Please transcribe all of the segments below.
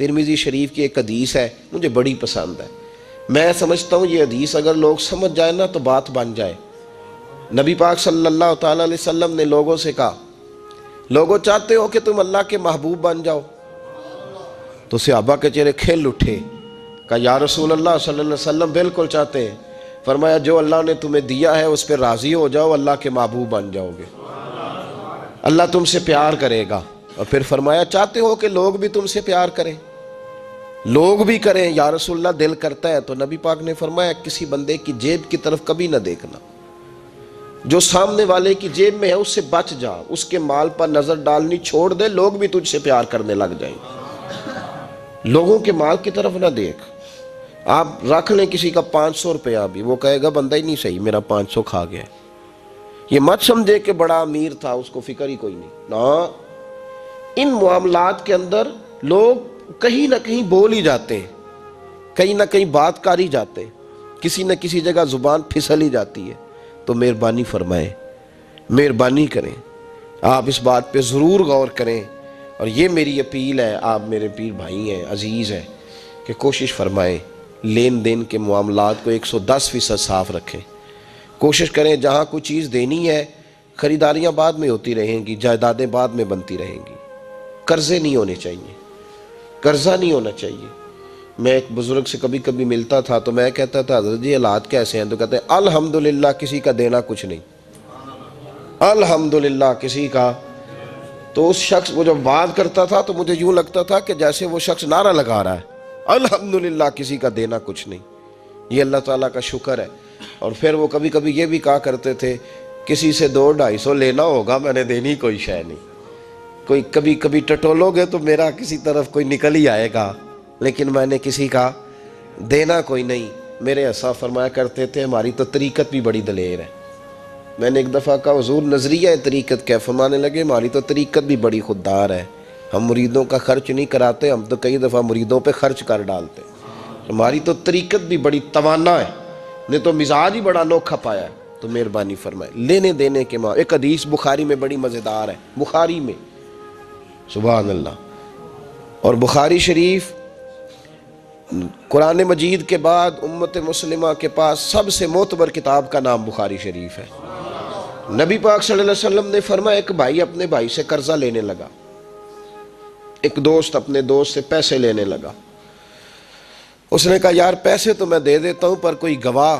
Tirmidhi शरीफ की एक हदीस है, मुझे बड़ी पसंद है। मैं समझता हूँ ये हदीस अगर लोग समझ जाए ना तो बात बन जाए। नबी पाक सल्लल्लाहु ताला अलैहि वसल्लम ने लोगों से कहा, लोगों चाहते हो कि तुम अल्लाह के महबूब बन जाओ? तो सहाबा के चेहरे खिल उठे। कहा या रसूल अल्लाह सल्लल्लाहु अलैहि वसल्लम बिल्कुल चाहते हैं। फरमाया जो अल्लाह ने तुम्हें दिया है उस पर राज़ी हो जाओ, अल्लाह के महबूब बन जाओगे, अल्लाह तुमसे प्यार करेगा। और फिर फरमाया चाहते हो कि लोग भी तुमसे प्यार करें? लोग भी करें या रसूलल्लाह, दिल करता है। तो नबी पाक ने फरमाया किसी बंदे की जेब की तरफ कभी ना देखना, जो सामने वाले की जेब में है उससे बच जा, उसके माल पर नजर डालनी छोड़ दे, लोग भी तुझसे प्यार करने लग जाएंगे। लोगों के माल की तरफ ना देख। आप रख लें किसी का 500 रुपया भी, वो कहेगा बंदा ही नहीं सही, मेरा 500 खा गया। ये मत समझे कि बड़ा अमीर था उसको फिक्र ही कोई नहीं ना। इन मामलात के अंदर लोग कहीं ना कहीं बोल ही जाते हैं, कहीं ना कहीं बात कर ही जाते हैं, किसी न किसी जगह जुबान फिसल ही जाती है। तो मेहरबानी फरमाएं, मेहरबानी करें, आप इस बात पे ज़रूर गौर करें। और ये मेरी अपील है, आप मेरे पीर भाई हैं, अजीज़ हैं, कि कोशिश फरमाएं लेन देन के मामलात को 110% साफ़ रखें। कोशिश करें जहाँ कोई चीज़ देनी है, ख़रीदारियाँ बाद में होती रहेंगी, जायदादें बाद में बनती रहेंगी, कर्ज़े नहीं होने चाहिए, कर्ज़ा नहीं होना चाहिए। मैं एक बुज़ुर्ग से कभी कभी मिलता था तो मैं कहता था हज़रत जी हालात कैसे हैं? तो कहते हैं अल्हम्दुलिल्लाह किसी का देना कुछ नहीं, अल्हम्दुलिल्लाह किसी का। तो उस शख्स वो जब बात करता था तो मुझे यूँ लगता था कि जैसे वो शख्स नारा लगा रहा है, अल्हम्दुलिल्लाह किसी का देना कुछ नहीं। ये अल्लाह ताला का शुक्र है। और फिर वो कभी कभी ये भी कहा करते थे, किसी से 200-250 लेना होगा, मैंने देनी कोई शय नहीं। कोई कभी कभी टटोलोगे तो मेरा किसी तरफ कोई निकल ही आएगा, लेकिन मैंने किसी का देना कोई नहीं। मेरे ऐसा फरमाया करते थे हमारी तो तरीक़त भी बड़ी दलेर है। मैंने एक दफ़ा कहा हुज़ूर नज़रिया तरीक़त क्या? फरमाने लगे हमारी तो तरीक़त भी बड़ी खुददार है, हम मुरीदों का खर्च नहीं कराते, हम तो कई दफ़ा मुरीदों पे खर्च कर डालते। हमारी तो तरीक़त भी बड़ी तवाना है, ने तो मिजाज ही बड़ा अनोखा पाया है। तो मेहरबानी फरमाए लेने देने के माँ। एक हदीस बुखारी में बड़ी मज़ेदार है, बुखारी में, सुभान अल्लाह। और बुखारी शरीफ कुरान मजीद के बाद उम्मत मुस्लिमा के पास सबसे मोतबर किताब का नाम बुखारी शरीफ है। नबी पाक सल्लल्लाहु अलैहि वसल्लम ने फरमाया एक भाई अपने भाई से कर्जा लेने लगा, एक दोस्त अपने दोस्त से पैसे लेने लगा। उसने कहा यार पैसे तो मैं दे देता हूं पर कोई गवाह।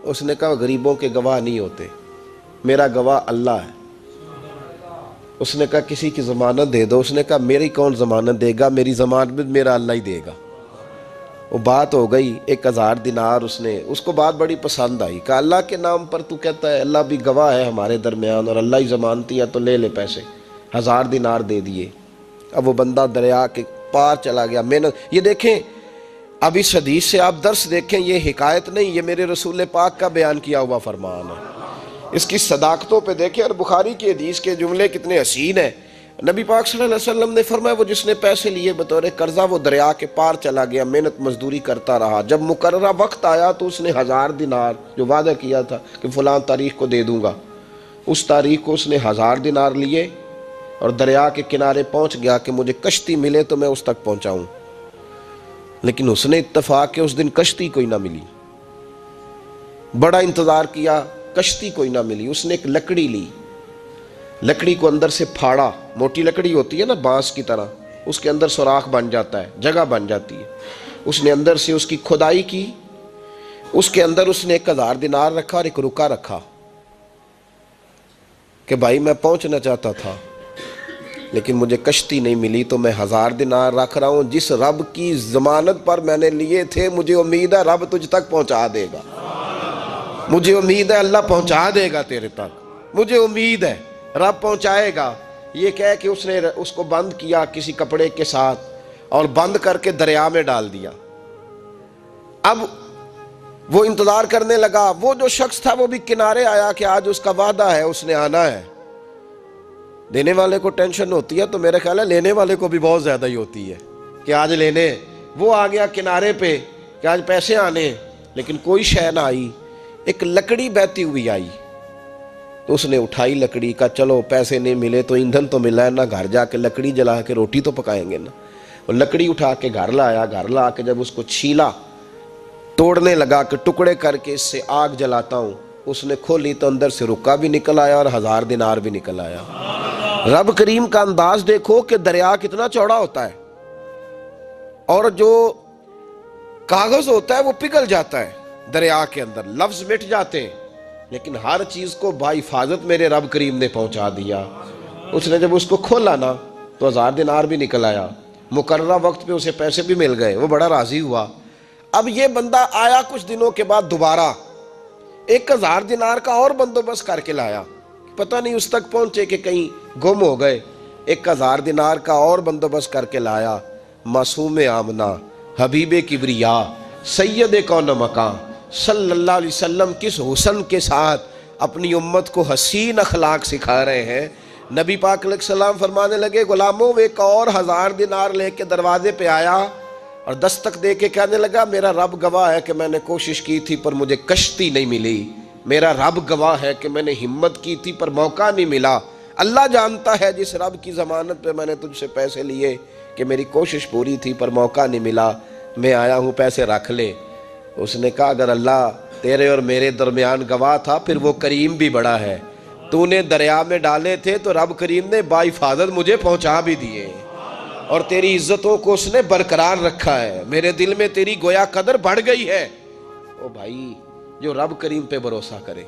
उसने कहा गरीबों के गवाह नहीं होते, मेरा गवाह अल्लाह है। उसने कहा किसी की ज़मानत दे दो। उसने कहा मेरी कौन ज़मानत देगा, मेरी ज़मानत मेरा अल्लाह ही देगा। वो बात हो गई, 1000 दिनार उसने, उसको बात बड़ी पसंद आई। कहा अल्लाह के नाम पर तू कहता है, अल्लाह भी गवाह है हमारे दरमियान और अल्लाह ही ज़मानती है, तो ले ले पैसे। 1000 दिनार दे दिए। अब वो बंदा दरिया के पार चला गया। मेहनत, ये देखें अब इस हदीस से आप दर्स देखें, ये हिकायत नहीं, ये मेरे रसूल पाक का बयान किया हुआ फरमान है। इसकी सदाकतों पे देखें। और बुखारी की हदीस के जुमले कितने हसीन हैं। नबी पाक सल्लल्लाहु अलैहि वसल्लम ने फरमाया वो जिसने पैसे लिए बतौर कर्जा वो दरिया के पार चला गया, मेहनत मजदूरी करता रहा। जब मुकर्ररा वक्त आया तो उसने 1000 दिनार जो वादा किया था कि फ़लाँ तारीख को दे दूंगा, उस तारीख को उसने 1000 दिनार लिए और दरिया के किनारे पहुँच गया कि मुझे कश्ती मिले तो मैं उस तक पहुँचाऊँ। लेकिन उसने इत्तफाक कि उस दिन कश्ती कोई ना मिली। बड़ा इंतज़ार किया, कश्ती कोई ना मिली। उसने एक लकड़ी ली, लकड़ी को अंदर से फाड़ा, मोटी लकड़ी होती है ना बांस की तरह, उसके अंदर सुराख बन जाता है, जगह बन जाती है। उसने अंदर से उसकी खुदाई की, उसके अंदर उसने 1000 दिनार रखा और एक रुका रखा कि भाई मैं पहुंचना चाहता था लेकिन मुझे कश्ती नहीं मिली तो मैं 1000 दिनार रख रहा हूं। जिस रब की जमानत पर मैंने लिए थे मुझे उम्मीद है रब तुझ तक पहुंचा देगा, मुझे उम्मीद है अल्लाह पहुंचा देगा तेरे तक, मुझे उम्मीद है रब पहुंचाएगा। ये कह के उसने उसको बंद किया किसी कपड़े के साथ और बंद करके दरिया में डाल दिया। अब वो इंतजार करने लगा। वो जो शख्स था वो भी किनारे आया कि आज उसका वादा है, उसने आना है। देने वाले को टेंशन होती है तो मेरे ख्याल है लेने वाले को भी बहुत ज्यादा ही होती है कि आज लेने। वो आ गया किनारे पे कि आज पैसे आने, लेकिन कोई शय ना आई। एक लकड़ी बहती हुई आई, तो उसने उठाई लकड़ी का, चलो पैसे नहीं मिले तो ईंधन तो मिला है ना, घर जाके लकड़ी जला के रोटी तो पकाएंगे ना। और लकड़ी उठा के घर लाया, घर ला के जब उसको छीला, तोड़ने लगा कि टुकड़े करके इससे आग जलाता हूँ, उसने खोली तो अंदर से रुक्का भी निकल आया और 1000 दिनार भी निकल आया। रब करीम का अंदाज देखो कि दरिया कितना चौड़ा होता है, और जो कागज होता है वो पिघल जाता है दरिया के अंदर, लफ्ज मिट जाते हैं, लेकिन हर चीज को बाहिफाजत मेरे रब करीम ने पहुंचा दिया। उसने जब उसको खोला ना तो 1000 दिनार भी निकल आया, मुकर्ररा वक्त पे उसे पैसे भी मिल गए, वो बड़ा राजी हुआ। अब ये बंदा आया कुछ दिनों के बाद दोबारा 1000 दिनार का और बंदोबस्त करके लाया, पता नहीं उस तक पहुंचे कि कहीं गुम हो गए। 1000 दिनार का और बंदोबस्त करके लाया। मासूम आमना हबीबे किबरिया सैयद कौन मकान सल्लल्लाहु अलैहि वसल्लम किस हुस्न के साथ अपनी उम्मत को हसीन अखलाक सिखा रहे हैं। नबी पाक अलैहिस्सलाम फरमाने लगे, गुलामों वो एक और 1000 दिनार लेके दरवाजे पे आया और दस्तक दे के कहने लगा, मेरा रब गवाह है कि मैंने कोशिश की थी पर मुझे कश्ती नहीं मिली, मेरा रब गवाह है कि मैंने हिम्मत की थी पर मौका नहीं मिला। अल्लाह जानता है जिस रब की ज़मानत पे मैंने तुझसे पैसे लिए कि मेरी कोशिश पूरी थी पर मौका नहीं मिला, मैं आया हूँ, पैसे रख ले। उसने कहा, अगर अल्लाह तेरे और मेरे दरमियान गवाह था फिर वो करीम भी बड़ा है, तूने दरिया में डाले थे तो रब करीम ने बाहिफाजत मुझे पहुँचा भी दिए और तेरी इज्जतों को उसने बरकरार रखा है, मेरे दिल में तेरी गोया कदर बढ़ गई है। ओ भाई, जो रब करीम पे भरोसा करे,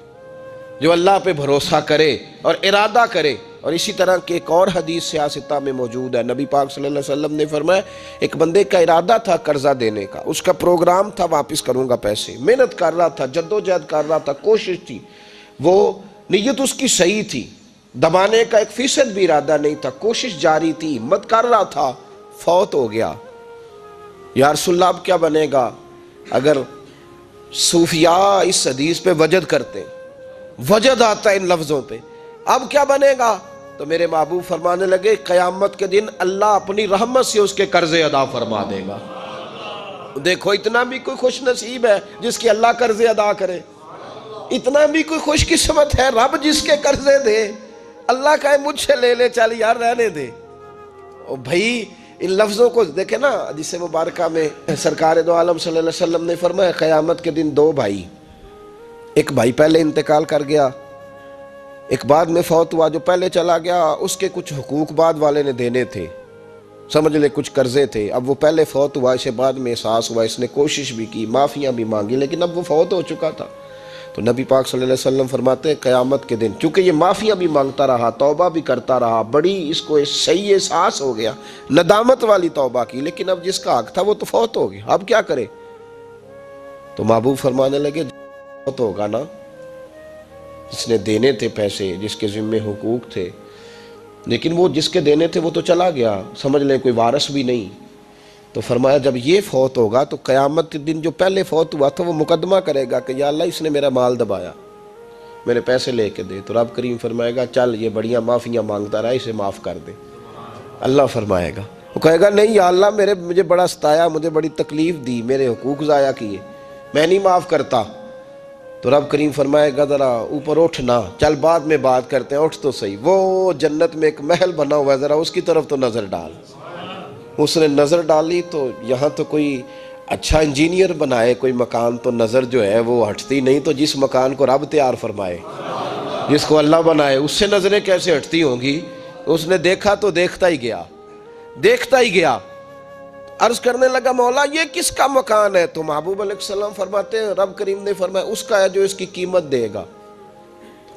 जो अल्लाह पे भरोसा करे और इरादा करे। और इसी तरह की एक और हदीस सियासता में मौजूद है, नबी पाक सल्लल्लाहु अलैहि वसल्लम ने फरमाया, एक बंदे का इरादा था कर्जा देने का, उसका प्रोग्राम था वापस करूंगा पैसे, मेहनत कर रहा था, जद्दोजहद कर रहा था, कोशिश थी, वो नीयत उसकी सही थी, दबाने का 1% भी इरादा नहीं था, कोशिश जारी थी, हिम्मत कर रहा था, फौत हो गया। या रसूलल्लाह अब क्या बनेगा? अगर सूफिया इस हदीस पे वजद करते, वजद आता है इन लफ्जों पे, अब क्या बनेगा? तो मेरे महबूब फरमाने लगे, क़यामत के दिन अल्लाह अपनी रहमत से उसके कर्जे अदा फरमा देगा। देखो, इतना भी कोई खुश नसीब है जिसके अल्लाह कर्जे अदा करे, इतना भी कोई खुशकिस्मत है रब जिसके कर्जे दे। अल्लाह कहे मुझसे ले ले, चल यार रहने दे। ओ भाई, इन लफ्जों को देखे ना, जिसे मुबारका में सरकार दो आलम सल्लल्लाहु अलैहि वसल्लम ने फरमाया, क़यामत के दिन 2 भाई, एक भाई पहले इंतकाल कर गया, एक बाद में फौत हुआ। जो पहले चला गया उसके कुछ हुकूक बाद वाले ने देने थे, समझ ले कुछ कर्जे थे, अब वो पहले फौत हुआ, इसे बाद में एहसास हुआ, इसने कोशिश भी की, माफ़ियाँ भी मांगी, लेकिन अब वो फौत हो चुका था। तो नबी पाक सल्लल्लाहु अलैहि वसल्लम फरमाते हैं, क़यामत के दिन चूँकि ये माफ़ियाँ भी मांगता रहा, तौबा भी करता रहा, बड़ी इसको सही एहसास हो गया, नदामत वाली तौबा की, लेकिन अब जिसका हक था वो तो फौत हो गया, अब क्या करे? तो महबूब फरमाने लगे, फौत होगा ना, जिसने देने थे पैसे, जिसके ज़िम्मे हुकूक थे, लेकिन वो जिसके देने थे वो तो चला गया, समझ लें कोई वारिस भी नहीं। तो फरमाया, जब ये फौत होगा तो क़यामत के दिन जो पहले फौत हुआ था वो मुकदमा करेगा कि या अल्लाह, इसने मेरा माल दबाया, मेरे पैसे लेके दे। तो रब करीम फरमाएगा, चल ये बढ़िया माफ़ियाँ मांगता रहा, इसे माफ़ कर दे। अल्लाह फरमाएगा, वो कहेगा, नहीं या अल्लाह, मुझे बड़ा सताया, मुझे बड़ी तकलीफ़ दी, मेरे हुकूक ज़ाया किए, मैं नहीं माफ़ करता। तो रब करीम फरमाएगा, ज़रा ऊपर उठ ना, चल बाद में बात करते हैं, उठ तो सही, वो जन्नत में एक महल बना हुआ है, ज़रा उसकी तरफ तो नज़र डाल। उसने नज़र डाली तो यहाँ तो कोई अच्छा इंजीनियर बनाए कोई मकान, तो नज़र जो है वो हटती नहीं। तो जिस मकान को रब तैयार फरमाए, जिसको अल्लाह बनाए, उससे नज़रें कैसे हटती होंगी? उसने देखा तो देखता ही गया, देखता ही गया। अर्ज करने लगा, मौला ये किसका मकान है? तो महबूब अलैहिस्सलाम फरमाते हैं, रब करीम ने फरमाया, उसका है जो इसकी कीमत देगा।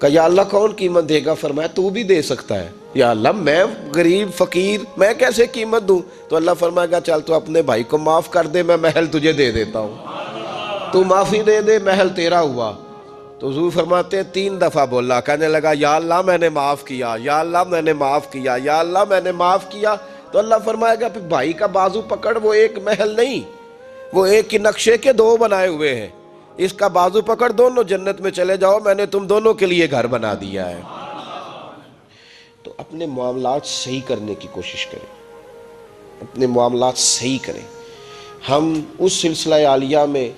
कहा, या अल्लाह कौन कीमत देगा? फरमाया, तू भी दे सकता है। या अल्लाह, मैं गरीब फ़कीर, मैं कैसे कीमत दूँ? तो अल्लाह फरमाएगा, चल तू अपने भाई को माफ़ कर दे, मैं महल तुझे दे देता हूँ, तू माफ़ी दे दे, महल तेरा हुआ। तो हुज़ूर फरमाते हैं, 3 दफ़ा बोला, कहने लगा, या अल्लाह मैंने माफ़ किया, या अल्लाह मैंने माफ़ किया, या अल्लाह मैंने माफ़ किया। तो अल्लाह फरमाएगा, फिर भाई का बाजू पकड़, वो एक महल नहीं, वो एक ही नक्शे के 2 बनाए हुए हैं, इसका बाजू पकड़, दोनों जन्नत में चले जाओ, मैंने तुम दोनों के लिए घर बना दिया है। तो अपने मामलात सही करने की कोशिश करें, अपने मामलात सही करें। हम उस सिलसिला आलिया में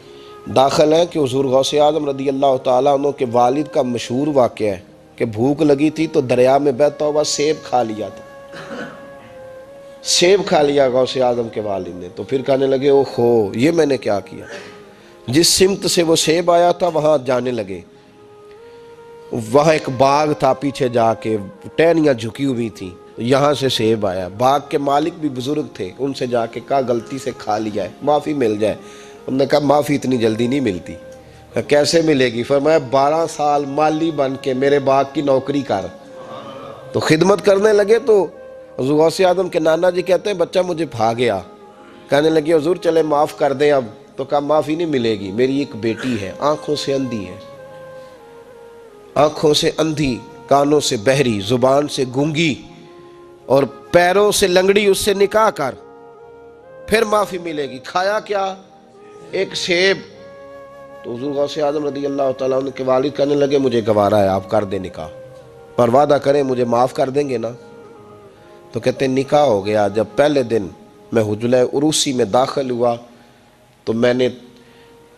दाखिल हैं कि हुज़ूर गौसे आज़म रज़ी अल्लाह ताला अन्हु के वालिद का मशहूर वाक़या है कि भूख लगी थी तो दरिया में बहता हुआ सेब खा लिया था, सेब खा लिया गौसे आजम के वालिद ने। तो फिर कहने लगे ओहो ये मैंने क्या किया। जिस सिमत से वो सेब आया था वहाँ जाने लगे। वहाँ एक बाग था, पीछे जाके टहनियाँ झुकी हुई थी, यहाँ से सेब आया। बाग के मालिक भी बुजुर्ग थे, उनसे जाके कहा गलती से खा लिया है, माफ़ी मिल जाए। उन्होंने कहा माफ़ी इतनी जल्दी नहीं मिलती। कैसे मिलेगी? फरमाया 12 साल माली बन के मेरे बाग की नौकरी कर। तो खिदमत करने लगे। तो हुज़ूर गौसे आज़म के नाना जी कहते हैं बच्चा मुझे भा गया। कहने लगे हुज़ूर चले माफ़ कर दें अब। तो कहा माफ़ी नहीं मिलेगी, मेरी एक बेटी है, आँखों से अंधी है, आँखों से अंधी, कानों से बहरी, ज़ुबान से गूंगी और पैरों से लंगड़ी, उससे निकाह कर, फिर माफ़ी मिलेगी। खाया क्या? एक सेब। तो हुज़ूर गौसे आज़म रज़ी अल्लाह तआला अन्हु के वालिद कहने लगे मुझे गवारा है, आप कर दे निकाह, पर वादा करें मुझे माफ़ कर देंगे ना? तो कहते निकाह हो गया। जब पहले दिन मैं हुजले उरूसी में दाखिल हुआ तो मैंने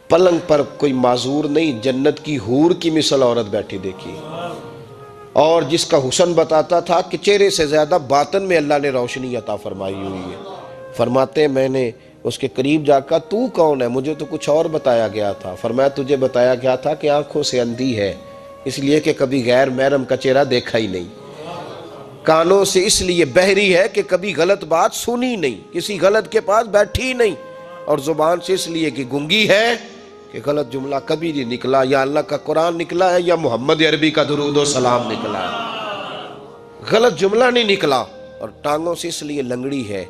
पलंग पर कोई माजूर नहीं, जन्नत की हूर की मिसल औरत बैठी देखी, और जिसका हुस्न बताता था कि चेहरे से ज़्यादा बातन में अल्लाह ने रोशनी अता फरमाई हुई है। फरमाते मैंने उसके करीब जाकर तू कौन है? मुझे तो कुछ और बताया गया था। फरमाया तुझे बताया गया था कि आंखों से अंधी है इसलिए कि कभी गैर महरम का चेहरा देखा ही नहीं, कानों से इसलिए बहरी है कि कभी गलत बात सुनी नहीं, किसी गलत के पास बैठी नहीं, और ज़ुबान से इसलिए कि गूंगी है कि गलत जुमला कभी नहीं निकला, या अल्लाह का कुरान निकला है या मोहम्मद अरबी का दुरूद व सलाम निकला है, गलत जुमला नहीं निकला। और टांगों से इसलिए लंगड़ी है,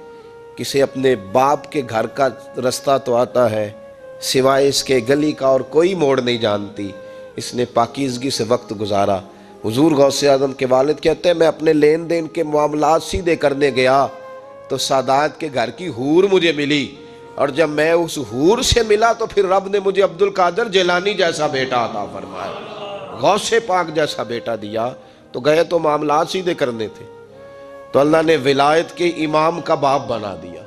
किसे अपने बाप के घर का रास्ता तो आता है, सिवाय इसके गली का और कोई मोड़ नहीं जानती, इसने पाकीज़गी से वक्त गुजारा। हुजूर गौसे आज़म के वालिद कहते हैं मैं अपने लेन देन के मामलात सीधे करने गया तो सादात के घर की हूर मुझे मिली, और जब मैं उस हूर से मिला तो फिर रब ने मुझे अब्दुल कादिर जिलानी जैसा बेटा अता फरमाया, गौसे पाक जैसा बेटा दिया। तो गए तो मामलात सीधे करने थे, तो अल्लाह ने विलायत के इमाम का बाप बना दिया।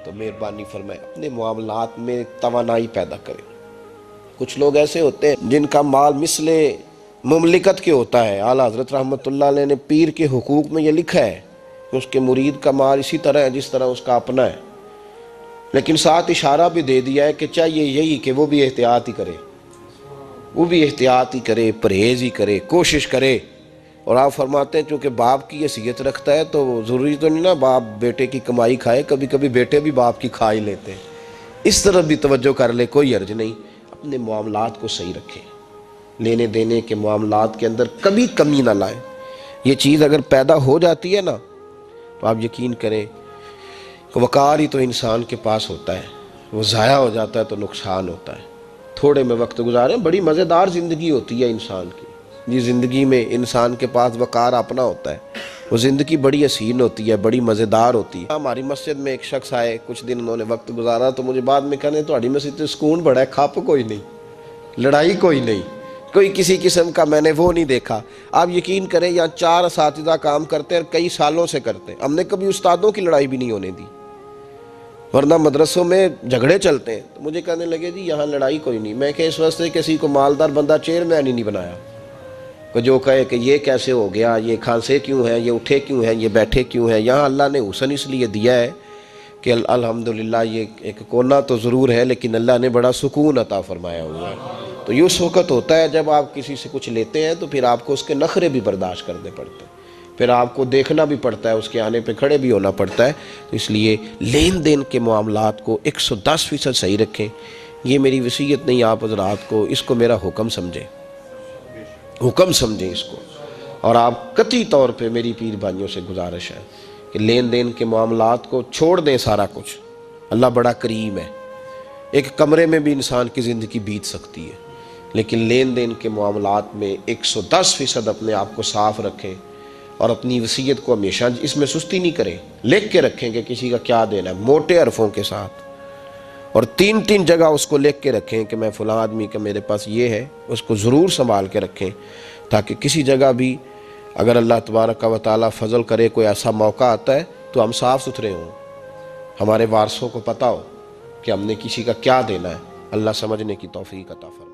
तो मेहरबानी फरमाए अपने मामलात में तवानाई पैदा करें। कुछ लोग ऐसे होते हैं जिनका माल मिसले मुमलिकत के होता है। आला हज़रत रहमतुल्लाह अलैह ने पीर के हुकूक में ये लिखा है कि उसके मुरीद का माल इसी तरह है जिस तरह उसका अपना है, लेकिन साथ इशारा भी दे दिया है कि चाहिए यही कि वो भी एहतियात ही करे, वो भी एहतियात ही करे, परहेज़ ही करे, कोशिश करे। और आप फरमाते हैं चूँकि बाप की हैसियत रखता है तो ज़रूरी तो नहीं ना बाप बेटे की कमाई खाए, कभी कभी बेटे भी बाप की खा ही लेते हैं। इस तरफ भी तवज्जो कर ले, कोई अर्ज नहीं। अपने मामलात को सही रखें, लेने देने के मामलात के अंदर कभी कमी ना लाएं। ये चीज़ अगर पैदा हो जाती है ना तो आप यकीन करें कि वक़ार ही तो इंसान के पास होता है, वो ज़ाया हो जाता है तो नुकसान होता है। थोड़े में वक्त गुजारें, बड़ी मज़ेदार ज़िंदगी होती है इंसान की। जी ज़िंदगी में इंसान के पास वक़ार अपना होता है, वो ज़िंदगी बड़ी हसीन होती है, बड़ी मज़ेदार होती है। हमारी मस्जिद में एक शख्स आए, कुछ दिन उन्होंने वक्त गुजारा तो मुझे बाद में कहने थोड़ी मस्जिद तो सुकून बड़ा है, खप कोई नहीं, लड़ाई कोई नहीं, कोई किसी किस्म का मैंने वो नहीं देखा। आप यकीन करें यहाँ 4 असातिज़ा काम करते हैं, कई सालों से करते हैं, हमने कभी उस्तादों की लड़ाई भी नहीं होने दी, वरना मदरसों में झगड़े चलते हैं। तो मुझे कहने लगे जी यहाँ लड़ाई कोई नहीं। मैं कह इस वास्ते किसी को मालदार बंदा चेयरमैन ही नहीं बनाया कि जो कहे कि ये कैसे हो गया, ये खांसे क्यों हैं, ये उठे क्यों हैं, ये बैठे क्यों हैं। यहाँ अल्लाह ने हुस्न इसलिए दिया है कि अल्हम्दुलिल्लाह ये एक कोना तो ज़रूर है लेकिन अल्लाह ने बड़ा सुकून अता फरमाया हुआ है। तो ये उस वक़्त होता है जब आप किसी से कुछ लेते हैं तो फिर आपको उसके नखरे भी बर्दाश्त करने पड़ते हैं, फिर आपको देखना भी पड़ता है, उसके आने पे खड़े भी होना पड़ता है। तो इसलिए लेन देन के मामलात को 110% सही रखें। ये मेरी वसीयत नहीं आप हज़रात को, इसको मेरा हुक्म समझें, हुक्म समझें इसको। और आप कतई तौर पे मेरी पीर भाइयों से गुजारिश है कि लेन देन के मामलात को छोड़ दें सारा कुछ। अल्लाह बड़ा करीम है, एक कमरे में भी इंसान की ज़िंदगी बीत सकती है, लेकिन लेन देन के मामलात में 110% अपने आप को साफ़ रखें और अपनी वसीयत को हमेशा इसमें सुस्ती नहीं करें, लिख के रखें कि किसी का क्या देना है, मोटे हरफों के साथ, और 3-3 जगह उसको लिख के रखें कि मैं फ़लाँ आदमी का मेरे पास ये है, उसको ज़रूर संभाल के रखें ताकि किसी जगह भी अगर अल्लाह तबारक व तआला फजल करे कोई ऐसा मौका आता है तो हम साफ़ सुथरे हों, हमारे वारसों को पता हो कि हमने किसी का क्या देना है। अल्लाह समझने की तौफीक अता फरमाए।